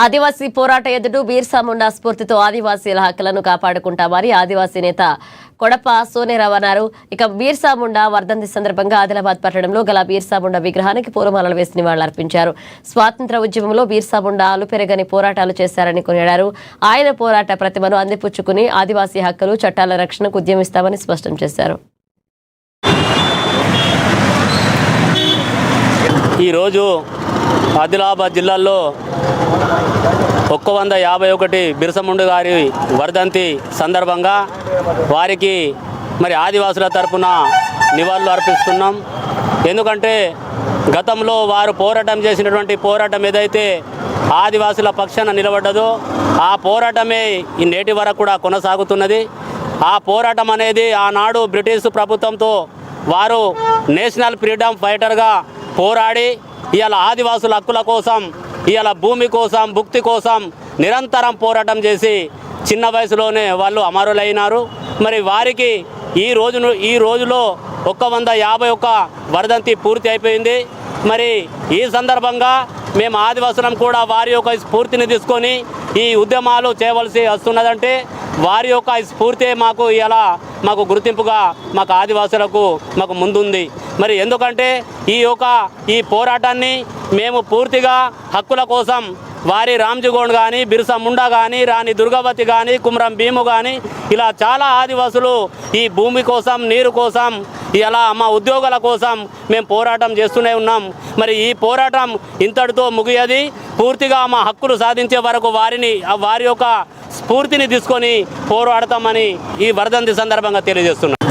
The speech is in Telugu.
ఆదివాసీ పోరాట ఎదుట బిర్సా ముండా స్ఫూర్తితో ఆదివాసీల హక్కులను కాపాడుకుంటామని ఆదివాసీ నేత కొడప సోనేరావు అన్నారు. ఇక బిర్సా ముండా వర్ధంతి సందర్భంగా ఆదిలాబాద్ పట్టణంలో గల బిర్సా ముండా విగ్రహానికి పూలమాలలు వేసి నివాళులర్పించారు. స్వాతంత్ర ఉద్యమంలో బిర్సా ముండా అలుపెరగని పోరాటాలు చేశారని కొనియాడారు. ఆయన పోరాట ప్రతిభను అందిపుచ్చుకుని ఆదివాసీ హక్కులు చట్టాల రక్షణకు ఉద్యమిస్తామని స్పష్టం చేశారు. ఈరోజు ఆదిలాబాద్ జిల్లాలో 151 బిర్సా ముండా గారి వర్ధంతి సందర్భంగా వారికి మరి ఆదివాసుల తరపున నివాళులు అర్పిస్తున్నాం. ఎందుకంటే గతంలో వారు పోరాటం చేసినటువంటి పోరాటం ఏదైతే ఆదివాసుల పక్షాన నిలబడ్డదో ఆ పోరాటమే ఈ నేటి వరకు కూడా కొనసాగుతున్నది. ఆ పోరాటం అనేది ఆనాడు బ్రిటిష్ ప్రభుత్వంతో వారు నేషనల్ ఫ్రీడమ్ ఫైటర్గా పోరాడి ఇవాళ ఆదివాసుల హక్కుల కోసం, ఇవాళ భూమి కోసం, భుక్తి కోసం నిరంతరం పోరాటం చేసి చిన్న వయసులోనే వాళ్ళు అమరులైనారు. మరి వారికి ఈ రోజులో 151 వర్ధంతి పూర్తి అయిపోయింది. మరి ఈ సందర్భంగా మేము ఆదివాసులం కూడా వారి యొక్క స్ఫూర్తిని తీసుకొని ఈ ఉద్యమాలు చేయవలసి వస్తున్నదంటే వారి యొక్క స్ఫూర్తి మాకు ఇలా మాకు గుర్తింపుగా మాకు ఆదివాసులకు మాకు ముందుంది. మరి ఎందుకంటే ఈ పోరాటాన్ని మేము పూర్తిగా హక్కుల కోసం వారి రామ్జీగోండ్ కానీ, బిర్సా ముండా కానీ, రాణి దుర్గావతి కానీ, కుమ్రం భీము కానీ ఇలా చాలా ఆదివాసులు ఈ భూమి కోసం, నీరు కోసం, ఇలా మా ఉద్యోగాల కోసం మేము పోరాటం చేస్తూనే ఉన్నాం. మరి ఈ పోరాటం ఇంతటితో ముగియది. పూర్తిగా మా హక్కులు సాధించే వరకు వారి యొక్క స్ఫూర్తిని తీసుకొని పోరాడతామని ఈ వర్ధంతి సందర్భంగా తెలియజేస్తున్నాం.